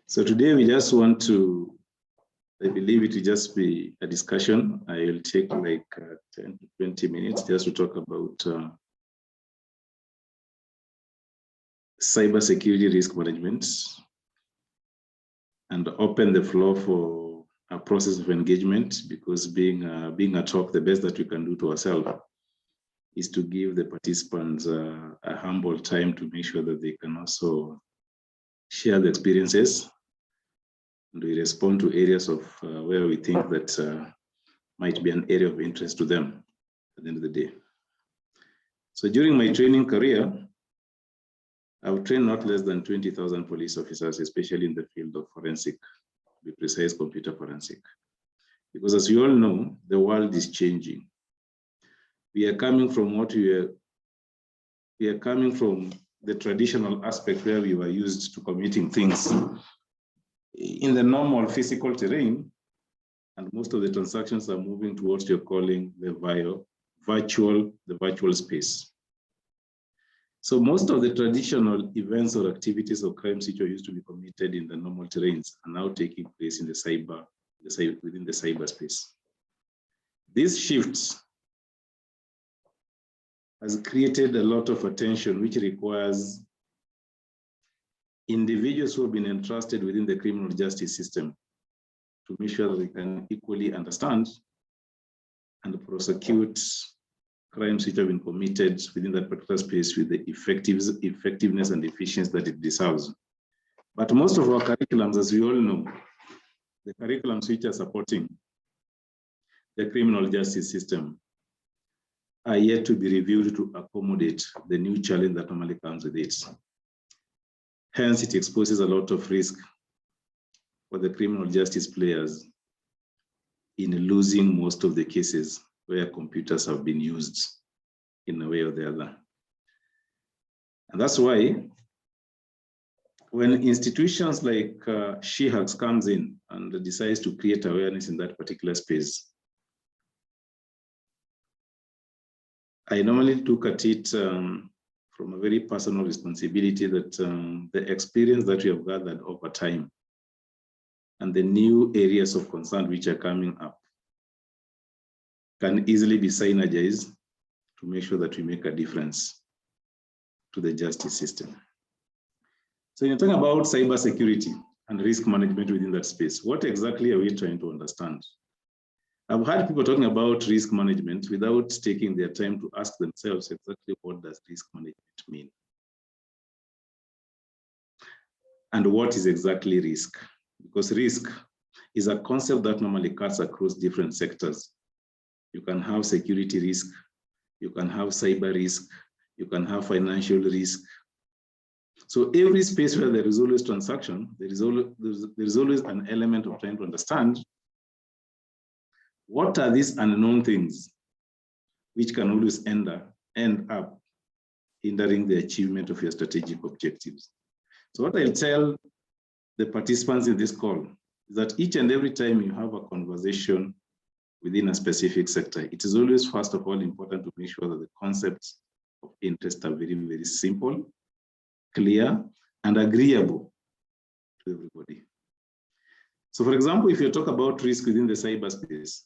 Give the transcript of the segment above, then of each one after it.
So today we just want to, I believe it will just be a discussion. I will take like 10 to 20 minutes just to talk about cybersecurity risk management and open the floor for a process of engagement, because being a talk, the best that we can do to ourselves is to give the participants a humble time to make sure that they can also share the experiences, and we respond to areas of where we think that might be an area of interest to them at the end of the day. So during my training career, I've trained not less than 20,000 police officers, especially in the field of forensic, to be precise, computer forensic. Because as you all know, the world is changing. We are coming from the traditional aspect where we were used to committing things in the normal physical terrain, and most of the transactions are moving towards you're calling the virtual space. So most of the traditional events or activities or crimes which are used to be committed in the normal terrains are now taking place in within the cyberspace. These shifts has created a lot of attention, which requires individuals who have been entrusted within the criminal justice system to make sure that they can equally understand and prosecute crimes which have been committed within that particular space with the effectiveness and efficiency that it deserves. But most of our curriculums, as we all know, the curriculums which are supporting the criminal justice system are yet to be reviewed to accommodate the new challenge that normally comes with it. Hence, it exposes a lot of risk for the criminal justice players in losing most of the cases where computers have been used in a way or the other. And that's why when institutions like SheHacks comes in and decides to create awareness in that particular space, I normally look at it from a very personal responsibility that the experience that we have gathered over time and the new areas of concern which are coming up can easily be synergized to make sure that we make a difference to the justice system. So you're talking about cybersecurity and risk management within that space. What exactly are we trying to understand? I've heard people talking about risk management without taking their time to ask themselves exactly what does risk management mean? And what is exactly risk? Because risk is a concept that normally cuts across different sectors. You can have security risk, you can have cyber risk, you can have financial risk. So every space where there is always transaction, there is always an element of trying to understand what are these unknown things which can always end up hindering the achievement of your strategic objectives. So what I'll tell the participants in this call is that each and every time you have a conversation within a specific sector, it is always, first of all, important to make sure that the concepts of interest are very, very simple, clear, and agreeable to everybody. So for example, if you talk about risk within the cyberspace,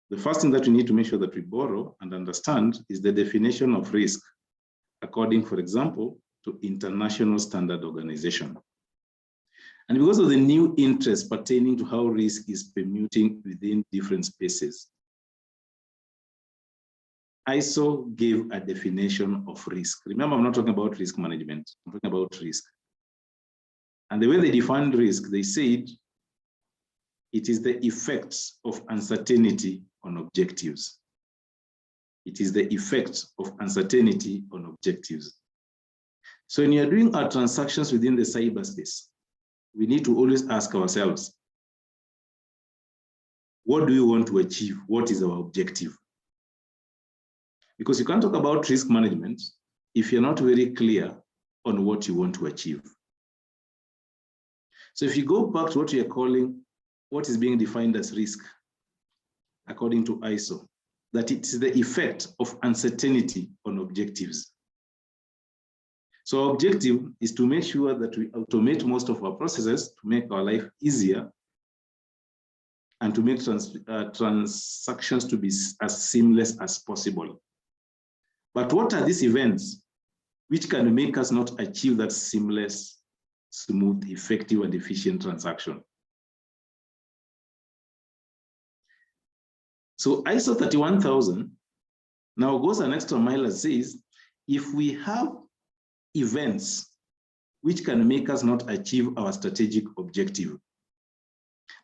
the first thing that we need to make sure that we borrow and understand is the definition of risk according, for example, to international standard organization. And because of the new interest pertaining to how risk is permuting within different spaces, ISO gave a definition of risk. Remember, I'm not talking about risk management, I'm talking about risk. And the way they defined risk, they said it is the effects of uncertainty on objectives. It is the effect of uncertainty on objectives. So when you're doing our transactions within the cyberspace, we need to always ask ourselves, what do we want to achieve? What is our objective? Because you can't talk about risk management if you're not very clear on what you want to achieve. So if you go back to what we are calling, what is being defined as risk, according to ISO, that it is the effect of uncertainty on objectives. So our objective is to make sure that we automate most of our processes to make our life easier and to make transactions to be as seamless as possible. But what are these events which can make us not achieve that seamless, smooth, effective, and efficient transaction? So ISO 31000 now goes an extra mile and says, if we have events which can make us not achieve our strategic objective,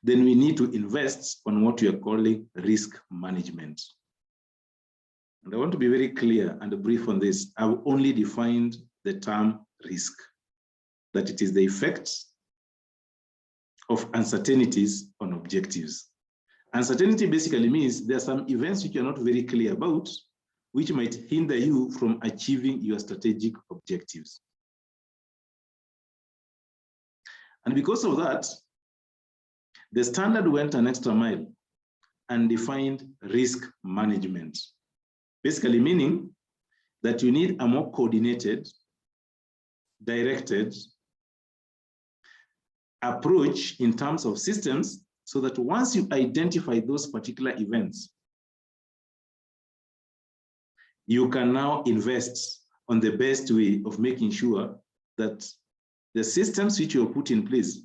then we need to invest on what we are calling risk management. And I want to be very clear and brief on this. I've only defined the term risk, that it is the effects of uncertainties on objectives. Uncertainty basically means there are some events which you're not very clear about, which might hinder you from achieving your strategic objectives. And because of that, the standard went an extra mile and defined risk management. Basically meaning that you need a more coordinated, directed approach in terms of systems, so that once you identify those particular events, you can now invest on the best way of making sure that the systems which you have put in place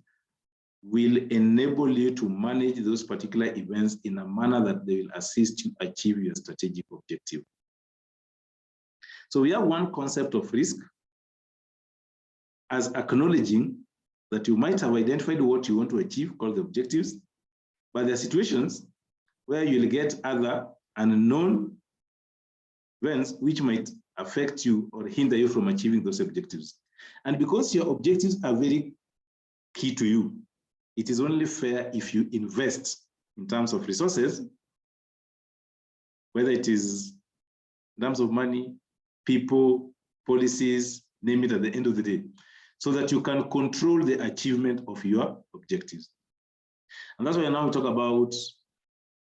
will enable you to manage those particular events in a manner that they will assist you achieve your strategic objective. So we have one concept of risk as acknowledging that you might have identified what you want to achieve, called the objectives, but there are situations where you'll get other unknown events which might affect you or hinder you from achieving those objectives. And because your objectives are very key to you, it is only fair if you invest in terms of resources, whether it is in terms of money, people, policies, name it, at the end of the day, so that you can control the achievement of your objectives. And that's why now we talk about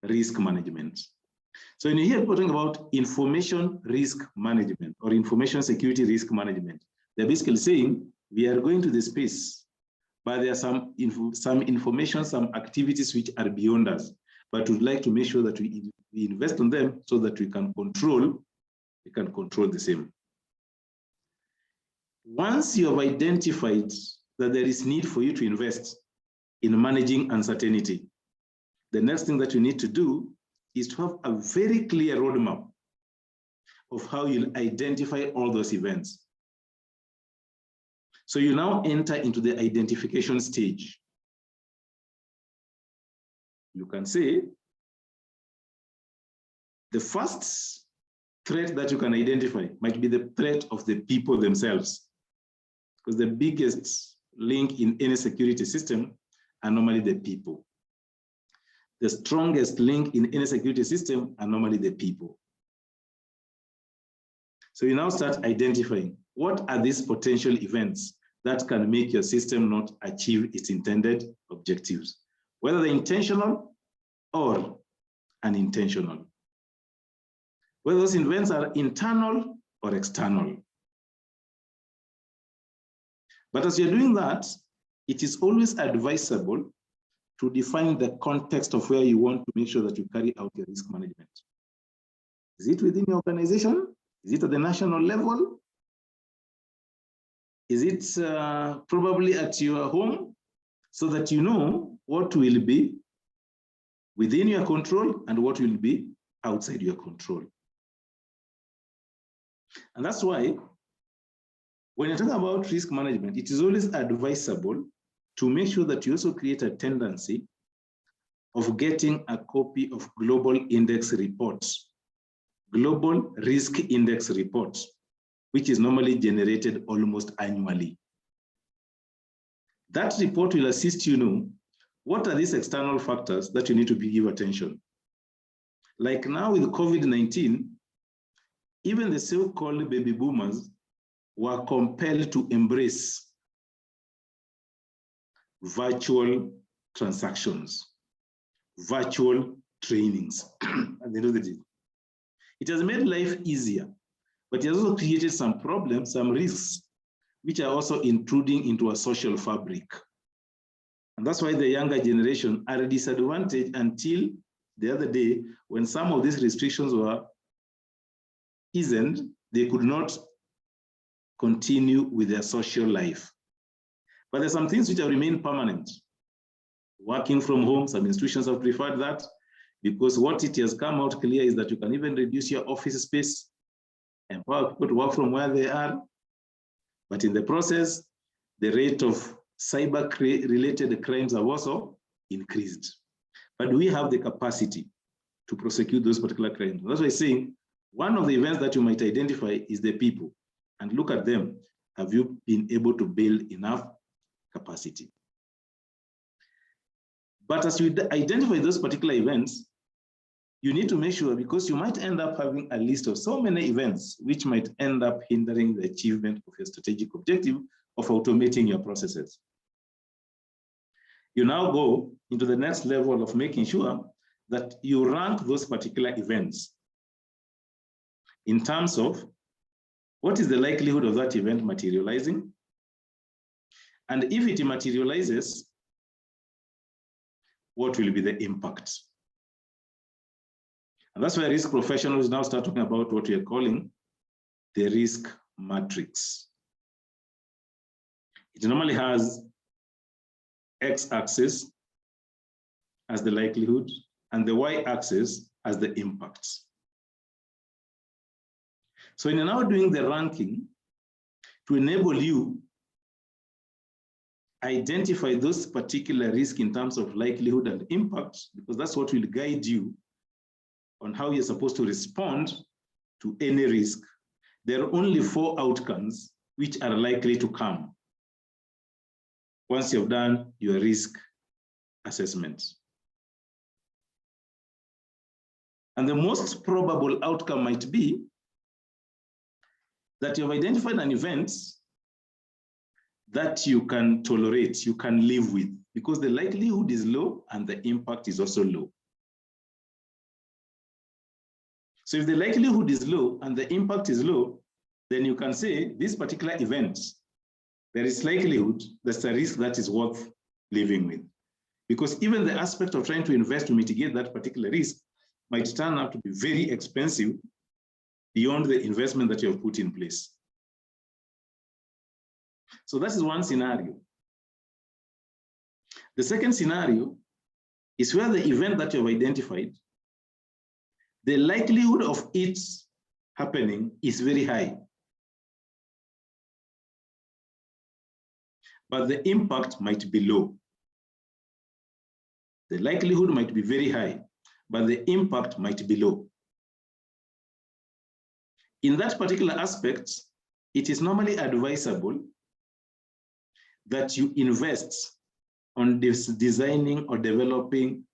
risk management. So when you hear people talking about information risk management or information security risk management, they're basically saying we are going to the space, but there are some information, some activities which are beyond us, but we'd like to make sure that we invest on them so that we can control the same. Once you have identified that there is need for you to invest in managing uncertainty, the next thing that you need to do is to have a very clear roadmap of how you'll identify all those events. So you now enter into the identification stage. You can say the first threat that you can identify might be the threat of the people themselves, because the biggest link in any security system are normally the people. The strongest link in any security system are normally the people. So you now start identifying what are these potential events that can make your system not achieve its intended objectives, whether they're intentional or unintentional, whether those events are internal or external. But as you're doing that, it is always advisable to define the context of where you want to make sure that you carry out your risk management. Is it within your organization? Is it at the national level? Is it probably at your home? So that you know what will be within your control and what will be outside your control. And that's why when you're talking about risk management, it is always advisable to make sure that you also create a tendency of getting a copy of global index reports, global risk index reports, which is normally generated almost annually. That report will assist you know what are these external factors that you need to give attention. Like now with COVID-19, even the so-called baby boomers were compelled to embrace virtual transactions, virtual trainings, at the end of the day. It has made life easier, but it has also created some problems, some risks which are also intruding into a social fabric. And that's why the younger generation are disadvantaged until the other day, when some of these restrictions were eased, they could not continue with their social life. But there's some things which have remained permanent. Working from home, some institutions have preferred that, because what it has come out clear is that you can even reduce your office space, empower people to work from where they are. But in the process, the rate of cyber-related crimes have also increased. But we have the capacity to prosecute those particular crimes. That's why I'm saying one of the events that you might identify is the people, and look at them. Have you been able to build enough capacity? But as you identify those particular events, you need to make sure, because you might end up having a list of so many events which might end up hindering the achievement of your strategic objective of automating your processes. You now go into the next level of making sure that you rank those particular events in terms of what is the likelihood of that event materializing, and if it materializes, what will be the impact? And that's why risk professionals now start talking about what we are calling the risk matrix. It normally has x-axis as the likelihood and the y-axis as the impact. So you're now doing the ranking to enable you identify those particular risks in terms of likelihood and impact, because that's what will guide you on how you're supposed to respond to any risk. There are only 4 outcomes which are likely to come once you've done your risk assessment. And the most probable outcome might be that you've identified an event that you can tolerate, you can live with, because the likelihood is low and the impact is also low. So if the likelihood is low and the impact is low, then you can say this particular event, there is likelihood, there's a risk that is worth living with. Because even the aspect of trying to invest to mitigate that particular risk might turn out to be very expensive beyond the investment that you have put in place. So that is one scenario. The second scenario is where the event that you have identified, the likelihood of it happening is very high, but the impact might be low. The likelihood might be very high, but the impact might be low. In that particular aspect, it is normally advisable that you invest on designing or developing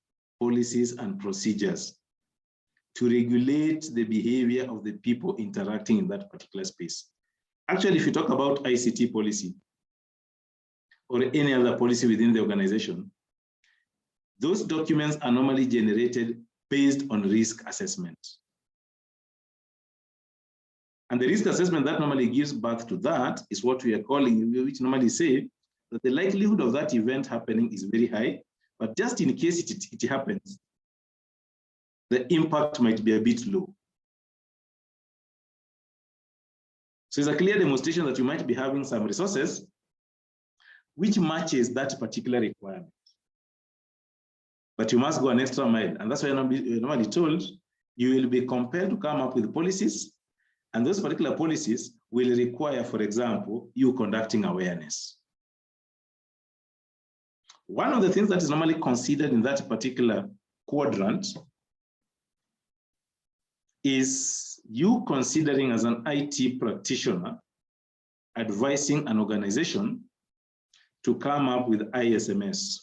policies and procedures to regulate the behavior of the people interacting in that particular space. Actually, if you talk about ICT policy or any other policy within the organization, those documents are normally generated based on risk assessment. And the risk assessment that normally gives birth to that is what we are calling, which normally say that the likelihood of that event happening is very high, but just in case it happens, the impact might be a bit low. So it's a clear demonstration that you might be having some resources which matches that particular requirement. But you must go an extra mile. And that's why you're normally told you will be compelled to come up with policies, and those particular policies will require, for example, you conducting awareness. One of the things that is normally considered in that particular quadrant is you considering as an IT practitioner advising an organization to come up with ISMS,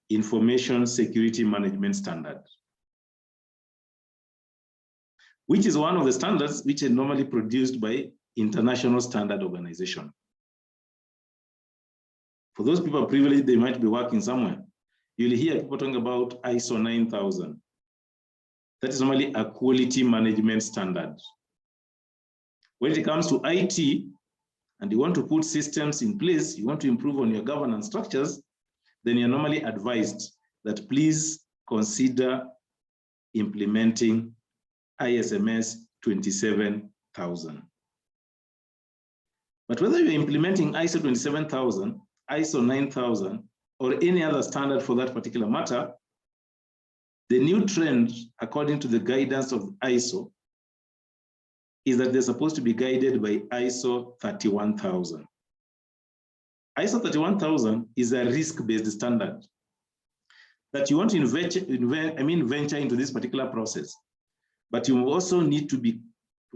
Information Security Management Standard, which is one of the standards which are normally produced by international standard organization. For those people privileged, they might be working somewhere. You'll hear people talking about ISO 9000. That is normally a quality management standard. When it comes to IT, and you want to put systems in place, you want to improve on your governance structures, then you're normally advised that please consider implementing ISMS 27000. But whether you're implementing ISO 27000, ISO 9000, or any other standard for that particular matter, the new trend, according to the guidance of ISO, is that they're supposed to be guided by ISO 31000. ISO 31000 is a risk-based standard that you want to venture into this particular process, but you also need to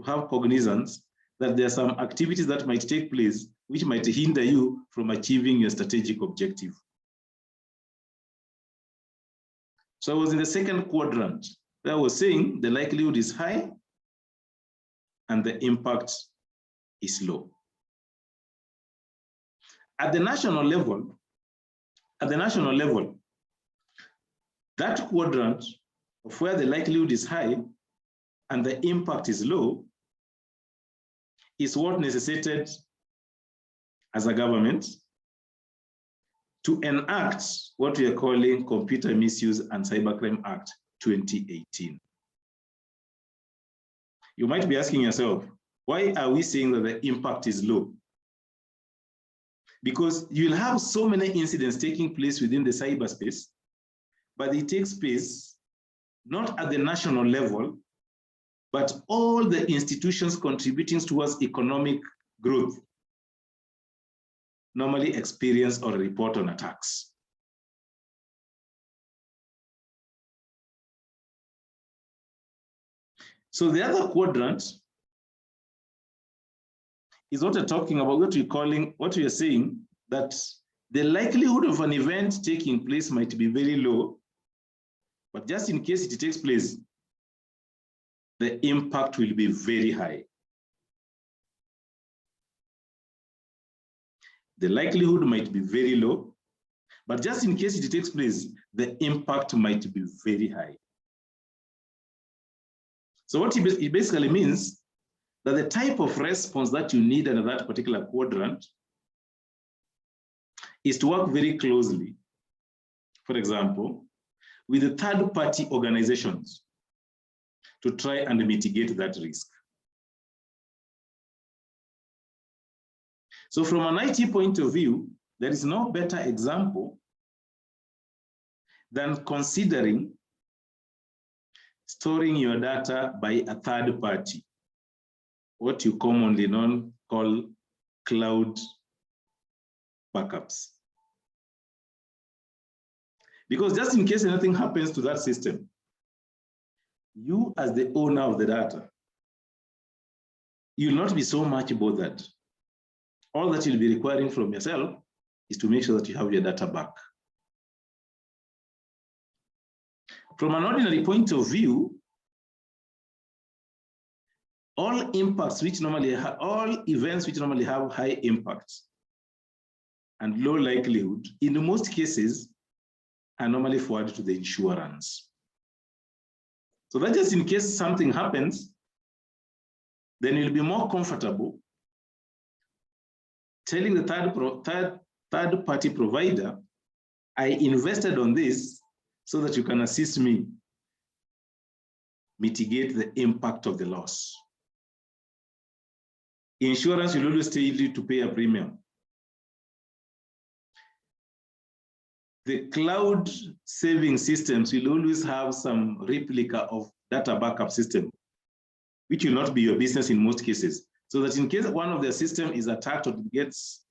have cognizance that there are some activities that might take place which might hinder you from achieving your strategic objective. So I was in the second quadrant where I was saying the likelihood is high and the impact is low. At the national level, that quadrant of where the likelihood is high and the impact is low is what necessitated as a government to enact what we are calling Computer Misuse and Cybercrime Act 2018. You might be asking yourself, why are we saying that the impact is low? Because you'll have so many incidents taking place within the cyberspace, but it takes place not at the national level, but all the institutions contributing towards economic growth normally experience or report on attacks. So the other quadrant is what we're talking about, what we are saying, that the likelihood of an event taking place might be very low, but just in case it takes place, the impact will be very high. The likelihood might be very low, but just in case it takes place, the impact might be very high. So what it basically means that the type of response that you need under that particular quadrant is to work very closely, for example, with the third-party organizations to try and mitigate that risk. So from an IT point of view, there is no better example than considering storing your data by a third party, what you commonly call cloud backups. Because just in case anything happens to that system, you as the owner of the data, you'll not be so much bothered. All that you'll be requiring from yourself is to make sure that you have your data back. From an ordinary point of view, all events which normally have high impact and low likelihood, in most cases, are normally forwarded to the insurance. So that just in case something happens, then you'll be more comfortable telling the third party provider, I invested on this so that you can assist me mitigate the impact of the loss. Insurance will always tell you to pay a premium. The cloud saving systems will always have some replica of data backup system, which will not be your business in most cases. So that in case one of their system is attacked or gets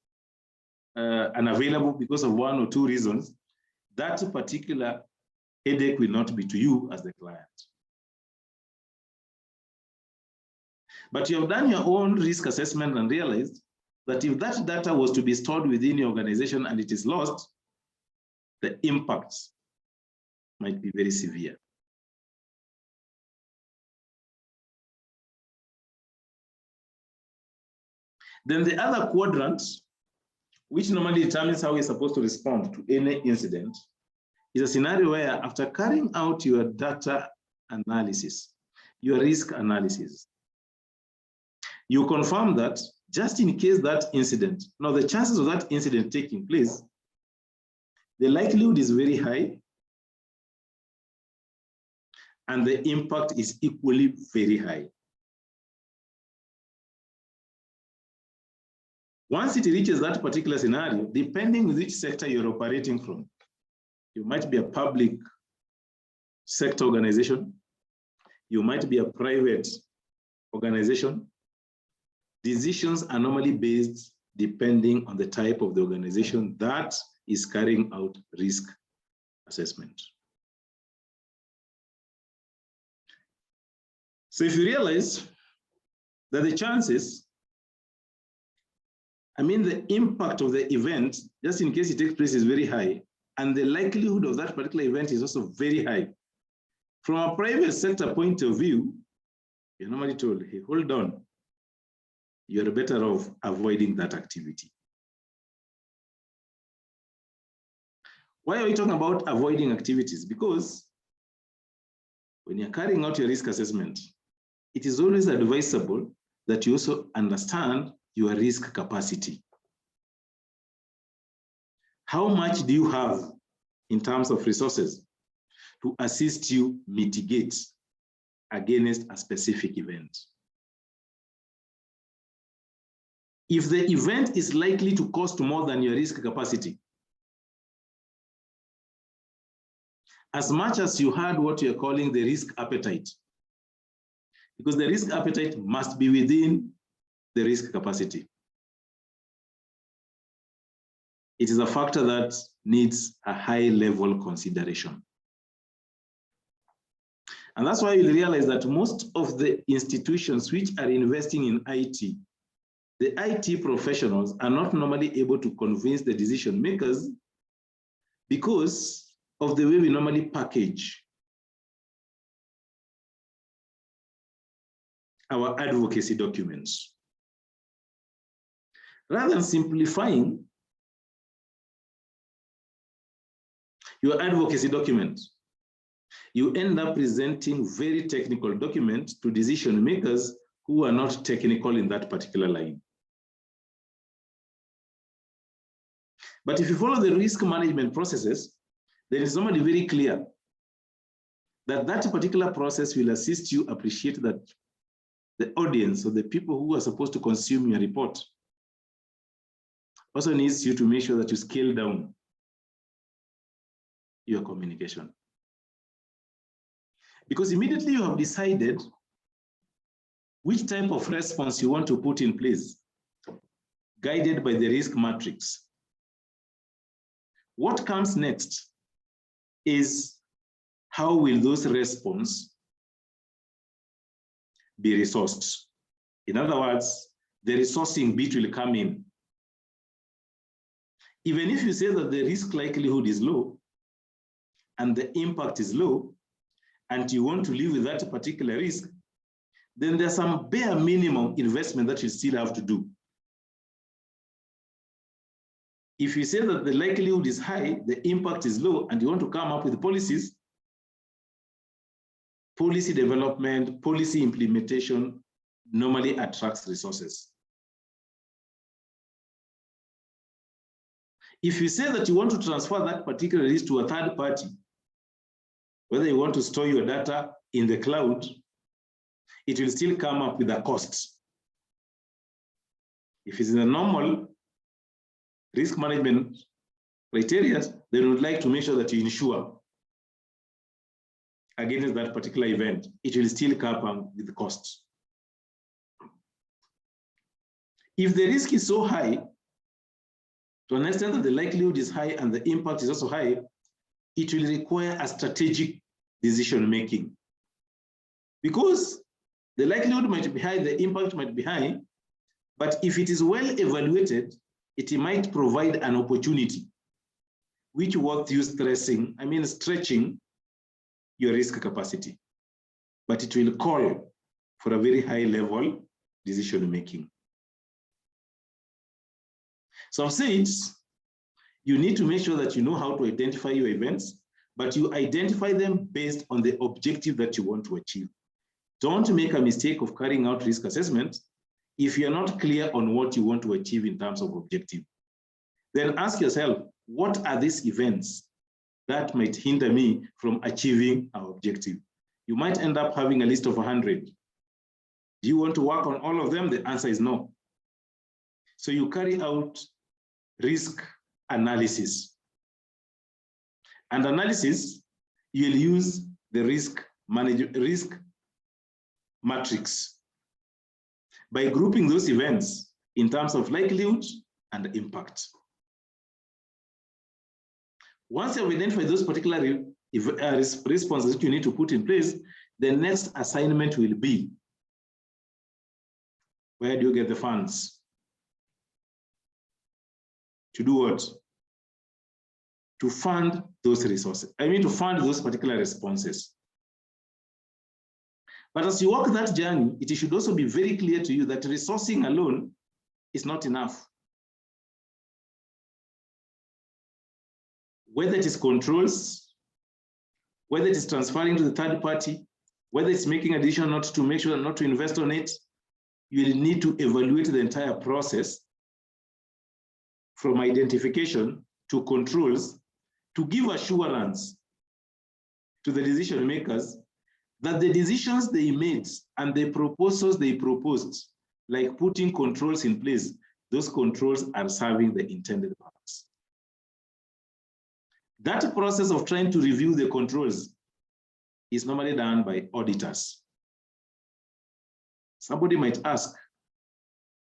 unavailable because of one or two reasons, that particular headache will not be to you as the client. But you have done your own risk assessment and realized that if that data was to be stored within your organization and it is lost, the impacts might be very severe. Then the other quadrant, which normally determines how you're supposed to respond to any incident, is a scenario where after carrying out your data analysis, your risk analysis, you confirm that just in case that incident. Now, the chances of that incident taking place, the likelihood is very high, and the impact is equally very high. Once it reaches that particular scenario, depending on which sector you're operating from, you might be a public sector organization, you might be a private organization. Decisions are normally based depending on the type of the organization that is carrying out risk assessment. So if you realize that the chances, the impact of the event, just in case it takes place, is very high, and the likelihood of that particular event is also very high. From a private sector point of view, you're normally told, hey, hold on, you're better off avoiding that activity. Why are we talking about avoiding activities? Because when you're carrying out your risk assessment, it is always advisable that you also understand your risk capacity. How much do you have in terms of resources to assist you mitigate against a specific event? If the event is likely to cost more than your risk capacity, as much as you had what you're calling the risk appetite, because the risk appetite must be within the risk capacity. It is a factor that needs a high level consideration. And that's why you realize that most of the institutions which are investing in IT, the IT professionals are not normally able to convince the decision makers because of the way we normally package our advocacy documents. Rather than simplifying your advocacy document, you end up presenting very technical documents to decision makers who are not technical in that particular line. But if you follow the risk management processes, then it's normally very clear that that particular process will assist you appreciate that the audience or the people who are supposed to consume your report also needs you to make sure that you scale down your communication. Because immediately you have decided which type of response you want to put in place, guided by the risk matrix. What comes next is how will those responses be resourced? In other words, the resourcing bit will come in. Even if you say that the risk likelihood is low and the impact is low, and you want to live with that particular risk, then there's some bare minimum investment that you still have to do. If you say that the likelihood is high, the impact is low, and you want to come up with policies, policy development, policy implementation normally attracts resources. If you say that you want to transfer that particular risk to a third party, whether you want to store your data in the cloud, it will still come up with a cost. If it's in a normal risk management criteria, they would like to make sure that you insure against that particular event. It will still come up with the costs. If the risk is so high, to an extent that the likelihood is high and the impact is also high, it will require a strategic decision making. Because the likelihood might be high, the impact might be high, but if it is well evaluated, it might provide an opportunity which worth you stretching your risk capacity. But it will call for a very high level decision making. So I've said, you need to make sure that you know how to identify your events, but you identify them based on the objective that you want to achieve. Don't make a mistake of carrying out risk assessment if you're not clear on what you want to achieve in terms of objective, then ask yourself, what are these events that might hinder me from achieving our objective? You might end up having a list of 100. Do you want to work on all of them? The answer is no. So you carry out risk analysis. And analysis, you'll use the risk matrix by grouping those events in terms of likelihood and impact. Once you've identified those particular responses that you need to put in place, the next assignment will be, where do you get the funds? To do what? To fund those resources. To fund those particular responses. But as you walk that journey, it should also be very clear to you that resourcing alone is not enough. Whether it is controls, whether it is transferring to the third party, whether it's making a decision not to make sure not to invest on it, you will need to evaluate the entire process from identification to controls to give assurance to the decision makers that the decisions they made and the proposals they proposed, like putting controls in place, those controls are serving the intended purpose. That process of trying to review the controls is normally done by auditors. Somebody might ask,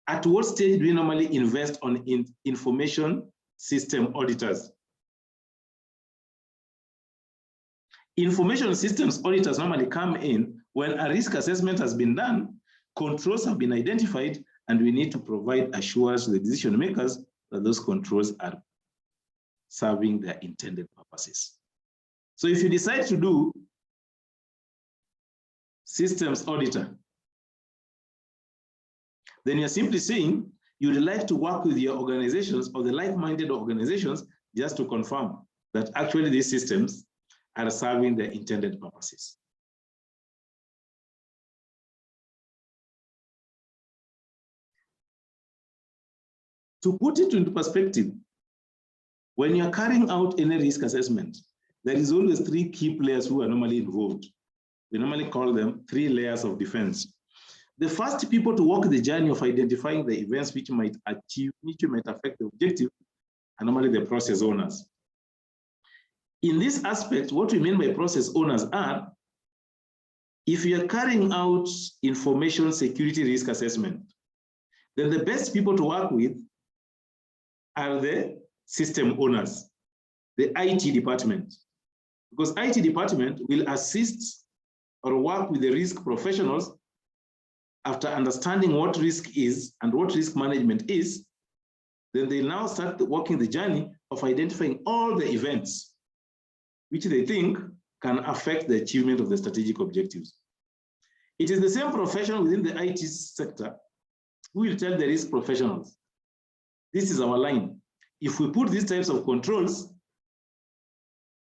at what stage do we normally invest on information system auditors? Information systems auditors normally come in when a risk assessment has been done, controls have been identified, and we need to provide assurance to the decision makers that those controls are serving their intended purposes. So if you decide to do systems auditor, then you're simply saying you would like to work with your organizations or the like-minded organizations just to confirm that actually these systems are serving their intended purposes. To put it into perspective, when you're carrying out any risk assessment, there is always 3 key players who are normally involved. We normally call them 3 layers of defense. The first people to walk the journey of identifying the events which might affect the objective are normally the process owners. In this aspect, what we mean by process owners are, if you're carrying out information security risk assessment, then the best people to work with are the system owners, the IT department, because IT department will assist or work with the risk professionals after understanding what risk is and what risk management is. Then they now start walking the journey of identifying all the events which they think can affect the achievement of the strategic objectives. It is the same professional within the IT sector who will tell the risk professionals, this is our line. If we put these types of controls,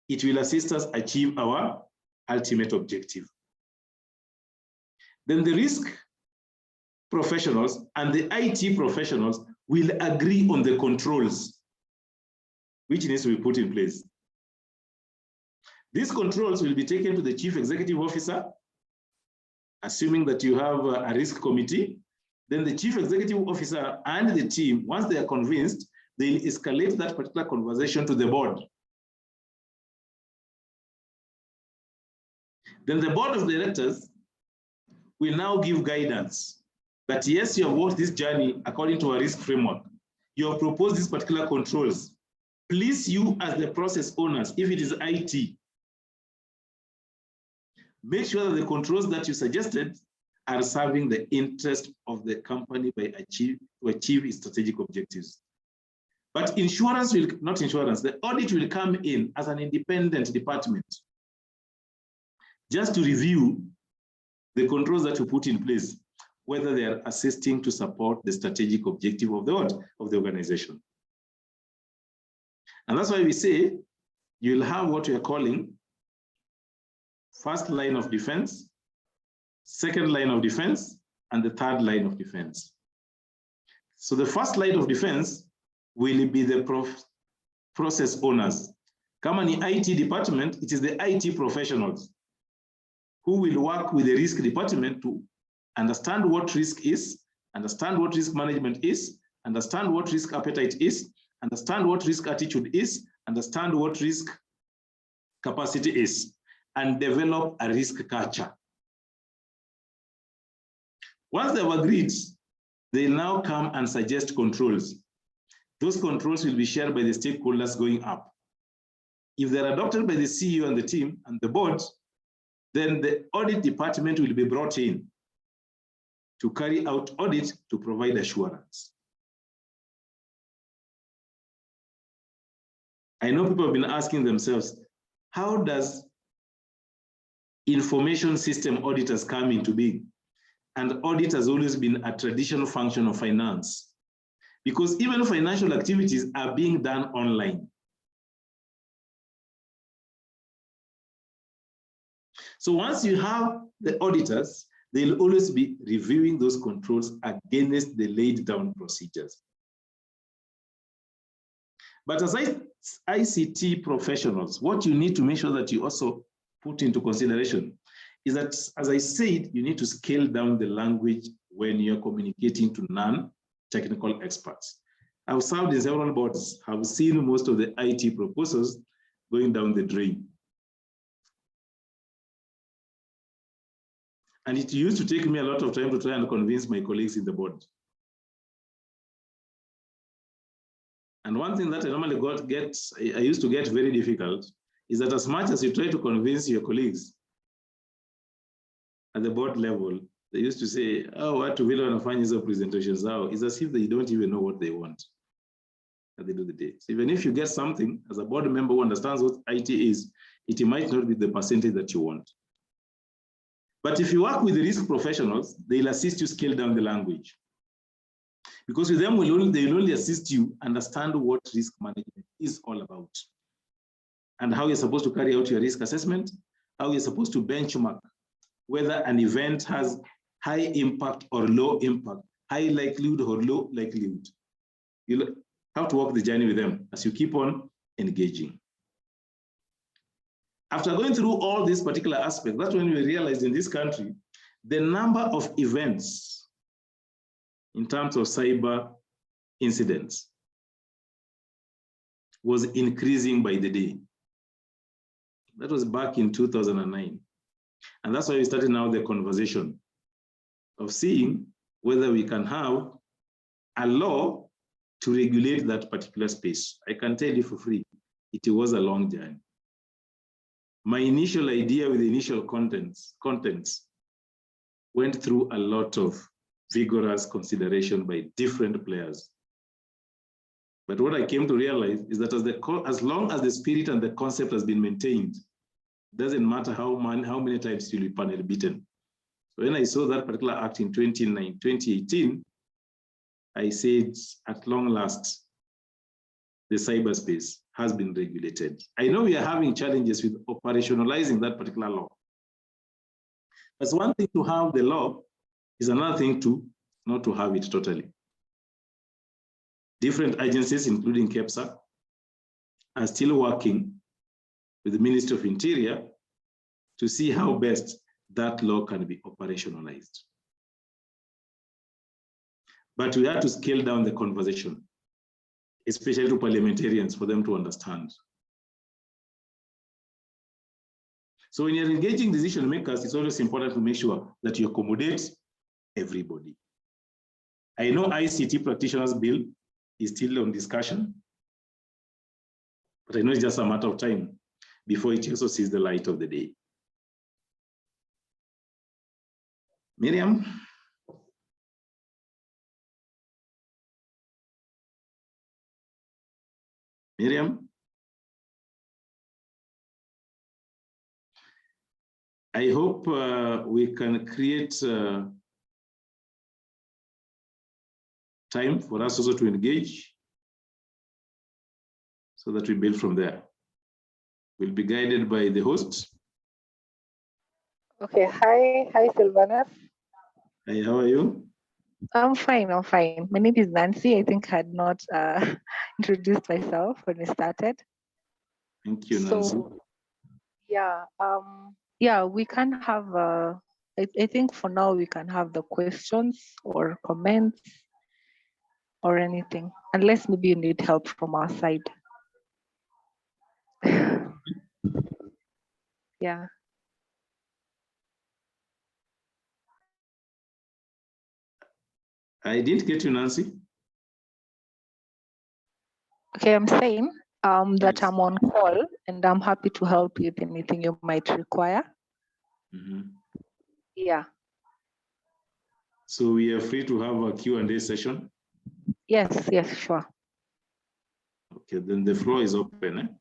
it will assist us achieve our ultimate objective. Then the risk professionals and the IT professionals will agree on the controls which needs to be put in place. These controls will be taken to the chief executive officer, assuming that you have a risk committee. Then the chief executive officer and the team, once they are convinced, they'll escalate that particular conversation to the board. Then the board of directors will now give guidance that yes, you have walked this journey according to a risk framework. You have proposed these particular controls. Please, you as the process owners, if it is IT, make sure that the controls that you suggested are serving the interest of the company to achieve its strategic objectives. But insurance will, not insurance, the audit will come in as an independent department just to review the controls that you put in place, whether they are assisting to support the strategic objective of the organization. And that's why we say you'll have what we are calling first line of defense, second line of defense, and the third line of defense. So the first line of defense will be the process owners. Come on, the IT department, it is the IT professionals who will work with the risk department to understand what risk is, understand what risk management is, understand what risk appetite is, understand what risk attitude is, understand what risk capacity is, and develop a risk culture. Once they've agreed, they now come and suggest controls. Those controls will be shared by the stakeholders going up. If they're adopted by the CEO and the team and the board, then the audit department will be brought in to carry out audit to provide assurance. I know people have been asking themselves, how does information system auditors come into being? And audit has always been a traditional function of finance, because even financial activities are being done online. So once you have the auditors, they'll always be reviewing those controls against the laid down procedures. But as ICT professionals, what you need to make sure that you also put into consideration is that, as I said, you need to scale down the language when you're communicating to non-technical experts. I've served in several boards, have seen most of the IT proposals going down the drain. And it used to take me a lot of time to try and convince my colleagues in the board. And one thing that I normally I used to get very difficult is that as much as you try to convince your colleagues at the board level, they used to say, oh, what to vile wanafanya hizo presentations now, it's as if they don't even know what they want at the end of the day. So even if you get something as a board member who understands what IT is, it might not be the percentage that you want. But if you work with the risk professionals, they'll assist you scale down the language. Because with them, they will only assist you understand what risk management is all about, and how you're supposed to carry out your risk assessment, how you're supposed to benchmark whether an event has high impact or low impact, high likelihood or low likelihood. You'll have to walk the journey with them as you keep on engaging. After going through all these particular aspects, that's when we realized in this country, the number of events in terms of cyber incidents was increasing by the day. That was back in 2009. And that's why we started now the conversation of seeing whether we can have a law to regulate that particular space. I can tell you for free, it was a long journey. My initial idea with the initial contents went through a lot of vigorous consideration by different players. But what I came to realize is that as long as the spirit and the concept has been maintained, it doesn't matter how many times you'll be panel beaten. So when I saw that particular act in 2018, I said, at long last, the cyberspace has been regulated. I know we are having challenges with operationalizing that particular law. It's one thing to have the law, is another thing to not to have it totally. Different agencies, including KEPSA, are still working with the Ministry of Interior to see how best that law can be operationalized. But we have to scale down the conversation, especially to parliamentarians, for them to understand. So when you're engaging decision makers, it's always important to make sure that you accommodate everybody. I know ICT practitioners bill is still on discussion, but I know it's just a matter of time before it also sees the light of the day. Miriam? Miriam? I hope we can create time for us also to engage so that we build from there. We'll be guided by the host. Okay, hi Silvanus. Hi, how are you? I'm fine. I'm fine. My name is Nancy. I think I had not introduced myself when we started. Thank you, Nancy. So yeah, we can have. I think for now we can have the questions or comments or anything, unless maybe you need help from our side. Yeah. I didn't get you, Nancy. Okay, I'm saying that Yes. I'm on call and I'm happy to help with anything you might require. Yeah. So we are free to have a Q&A session. Yes. Yes. Sure. Okay, then the floor is open.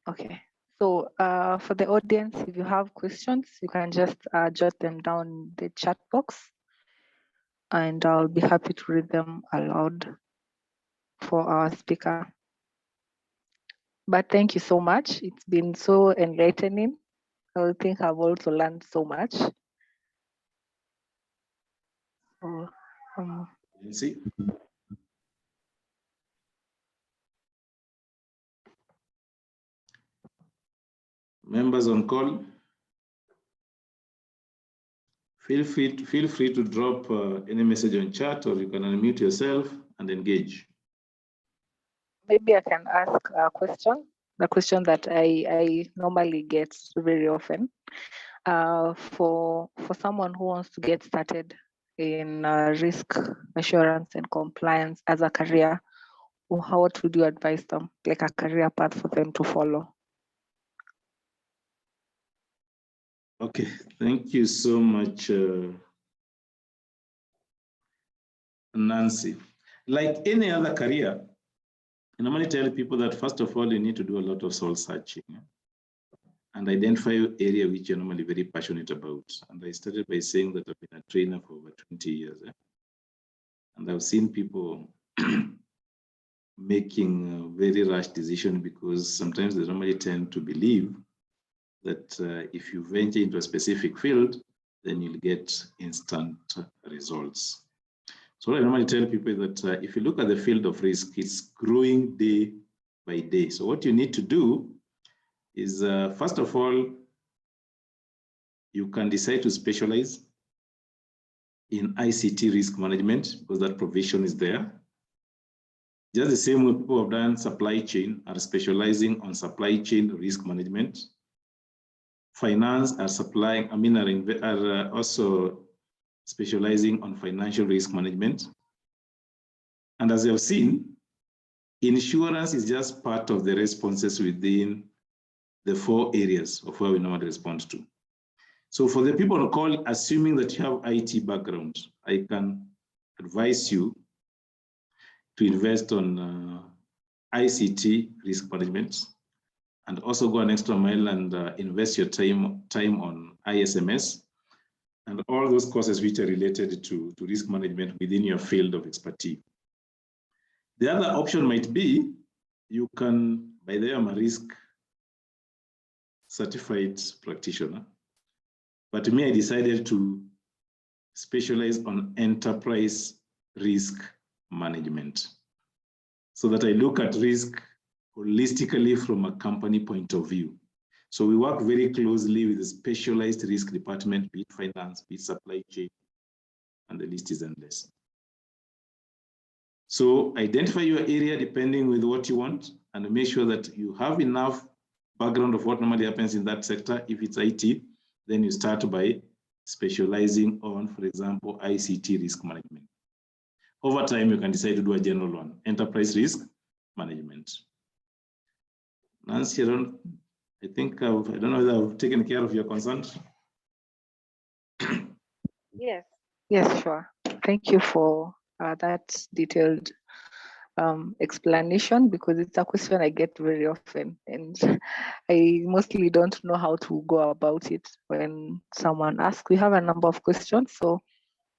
Okay. So for the audience, if you have questions, you can just jot them down in the chat box and I'll be happy to read them aloud for our speaker. But thank you so much. It's been so enlightening. I think I've also learned so much. So, Nancy? Members on call, feel free to drop any message on chat, or you can unmute yourself and engage. Maybe I can ask a question, the question that I normally get very often. For someone who wants to get started in risk assurance and compliance as a career, how would you advise them, like a career path for them to follow? Okay, thank you so much, Nancy. Like any other career, I normally tell people that first of all, you need to do a lot of soul searching and identify your area which you're normally very passionate about. And I started by saying that I've been a trainer for over 20 years. And I've seen people making a very rash decision because sometimes they normally tend to believe that if you venture into a specific field, then you'll get instant results. So what I normally tell people is that if you look at the field of risk, it's growing day by day. So what you need to do is, first of all, you can decide to specialize in ICT risk management because that provision is there. Just the same way people have done supply chain are specializing on supply chain risk management. Finance are also specializing on financial risk management. And as you have seen, insurance is just part of the responses within the 4 areas of where we normally respond to. So for the people on call, assuming that you have IT background, I can advise you to invest on ICT risk management, and also go an extra mile and invest your time on ISMS and all those courses which are related to risk management within your field of expertise. The other option might be you can, by the way, I'm a risk certified practitioner, but to me, I decided to specialize on enterprise risk management so that I look at risk holistically from a company point of view. So we work very closely with a specialized risk department, be it finance, be it supply chain, and the list is endless. So identify your area depending with what you want and make sure that you have enough background of what normally happens in that sector. If it's IT, then you start by specializing on, for example, ICT risk management. Over time, you can decide to do a general one, enterprise risk management. Nancy, I don't know whether I've taken care of your concerns. Yes, sure. Thank you for that detailed explanation, because it's a question I get very often and I mostly don't know how to go about it when someone asks. We have a number of questions. So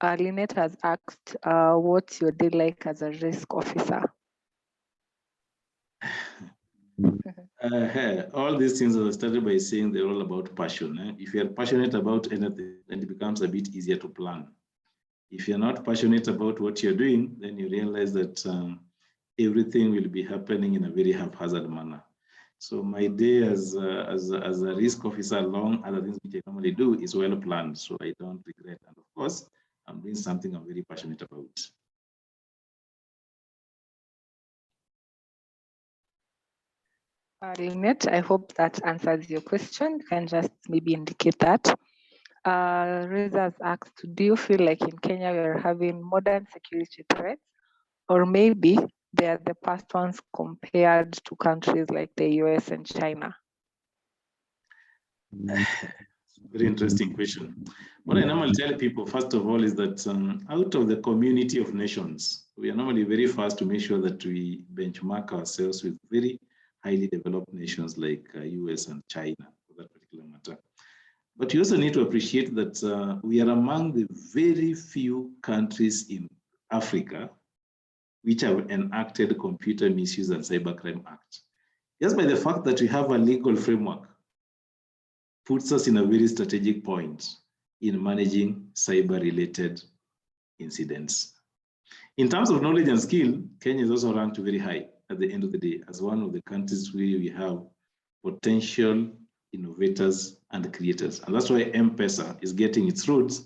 Lynette has asked, what's your day like as a risk officer? All these things I started by saying they're all about passion. If you're passionate about anything, then it becomes a bit easier to plan. If you're not passionate about what you're doing, then you realize that everything will be happening in a very haphazard manner. So my day as a risk officer, along other things which I normally do, is well planned, so I don't regret. And of course, I'm doing something I'm very passionate about. Lynette, I hope that answers your question. You can just maybe indicate that. Reza's asked, do you feel like in Kenya we are having modern security threats, or maybe they are the past ones compared to countries like the US and China? Very interesting question. What I normally tell people, first of all, is that out of the community of nations, we are normally very fast to make sure that we benchmark ourselves with very highly developed nations like US and China, for that particular matter. But you also need to appreciate that we are among the very few countries in Africa which have enacted Computer Misuse and Cybercrime Act. Just by the fact that we have a legal framework puts us in a very strategic point in managing cyber-related incidents. In terms of knowledge and skill, Kenya is also ranked very high at the end of the day as one of the countries where we have potential innovators and creators. And that's why M-Pesa is getting its roots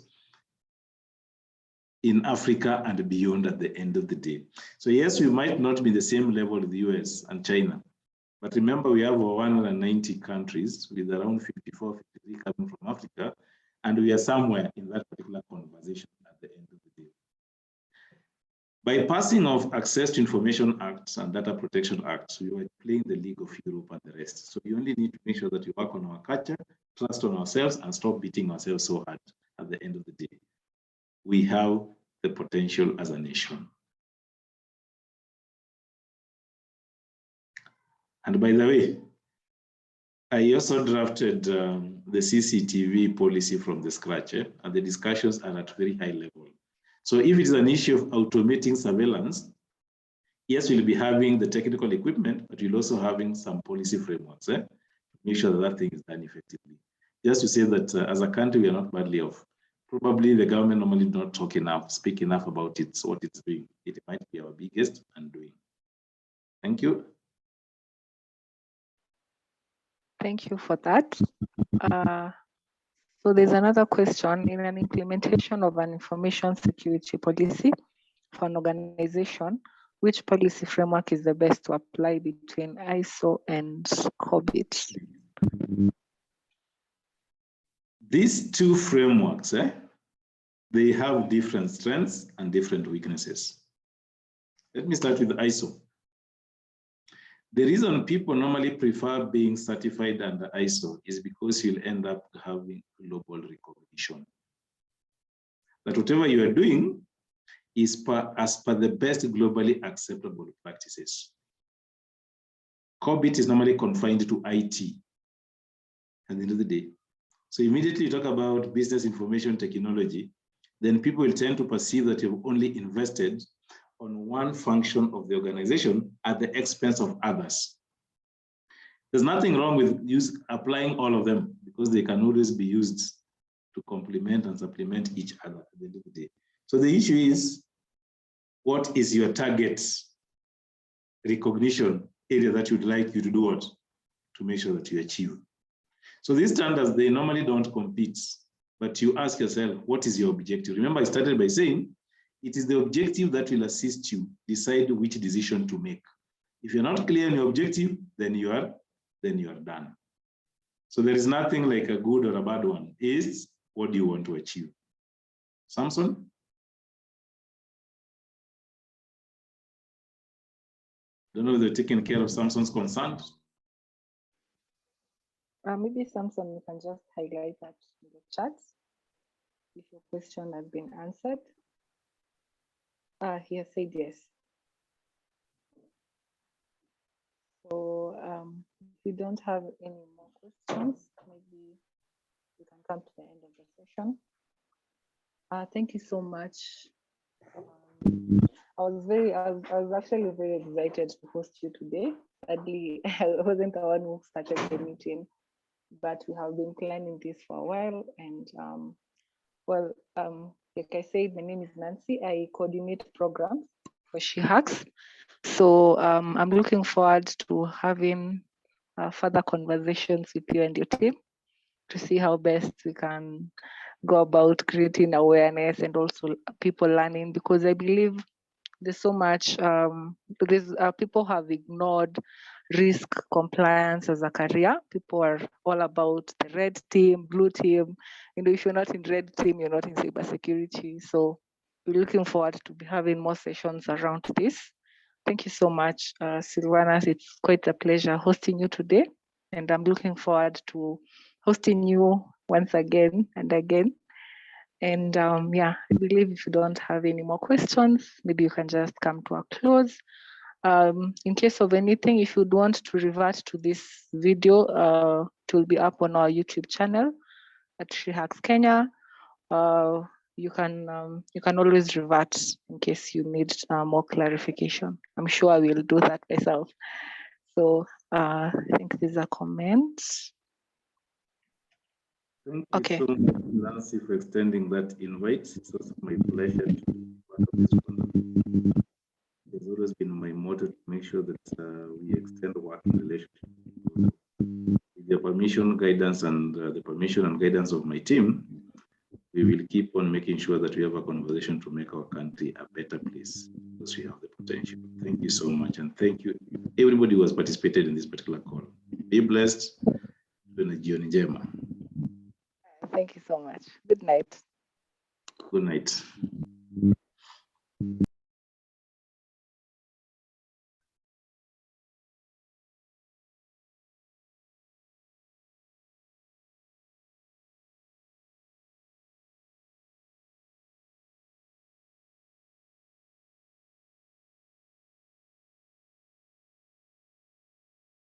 in Africa and beyond at the end of the day. So yes, we might not be the same level with the US and China, but remember we have over 190 countries with around 54, 53 coming from Africa, and we are somewhere in that particular conversation at the end of the day. By passing of Access to Information Acts and Data Protection Acts, we are playing the league of Europe and the rest. So you only need to make sure that you work on our culture, trust on ourselves, and stop beating ourselves so hard at the end of the day. We have the potential as a nation. And by the way, I also drafted the CCTV policy from the scratch, and the discussions are at very high level. So if it is an issue of automating surveillance, yes, we'll be having the technical equipment, but we'll also having some policy frameworks to make sure that that thing is done effectively. Just to say that as a country, we are not badly off. Probably the government normally not talk enough, speak enough about it, what it's doing. It might be our biggest undoing. Thank you. Thank you for that. So there's another question. In an implementation of an information security policy for an organization, which policy framework is the best to apply between ISO and COBIT? These two frameworks, they have different strengths and different weaknesses. Let me start with ISO. The reason people normally prefer being certified under ISO is because you'll end up having global recognition. That whatever you are doing is as per the best globally acceptable practices. COBIT is normally confined to IT at the end of the day. So immediately you talk about business information technology, then people will tend to perceive that you've only invested on one function of the organization at the expense of others. There's nothing wrong with applying all of them because they can always be used to complement and supplement each other at the end of the day. So the issue is, what is your target recognition area that you'd like you to do what? To make sure that you achieve. So these standards, they normally don't compete, but you ask yourself, what is your objective? Remember, I started by saying, it is the objective that will assist you decide which decision to make. If you're not clear on your objective, then you are done. So there is nothing like a good or a bad one. It's what do you want to achieve? Samson? Don't know if they're taking care of Samson's concerns. Maybe Samson, you can just highlight that in the chat if your question has been answered. He has said yes. So if we don't have any more questions, maybe we can come to the end of the session. Thank you so much. I was actually very excited to host you today. Sadly, I wasn't the one who started the meeting, but we have been planning this for a while, and Like I said, my name is Nancy. I coordinate programs for She Hacks. So I'm looking forward to having further conversations with you and your team to see how best we can go about creating awareness and also people learning, because I believe there's so much, people have ignored risk compliance as a career. People are all about the red team, blue team. If you're not in red team, you're not in cybersecurity. So we're looking forward to be having more sessions around this. Thank you so much, Silvanus. It's quite a pleasure hosting you today. And I'm looking forward to hosting you once again and again. And yeah, I believe if you don't have any more questions, maybe you can just come to a close. In case of anything, if you'd want to revert to this video, it will be up on our YouTube channel at SheHacks Kenya. You can always revert in case you need more clarification. I'm sure I will do that myself. So I think there's a comment. Thank you so much, Nancy, for extending that invite. It's also my pleasure to be part of this conversation. It's always been my motto to make sure that we extend working relationship. With the permission, guidance, and the permission and guidance of my team, we will keep on making sure that we have a conversation to make our country a better place, because we have the potential. Thank you so much, and thank you everybody who has participated in this particular call. Be blessed. Thank you so much. Good night. Good night.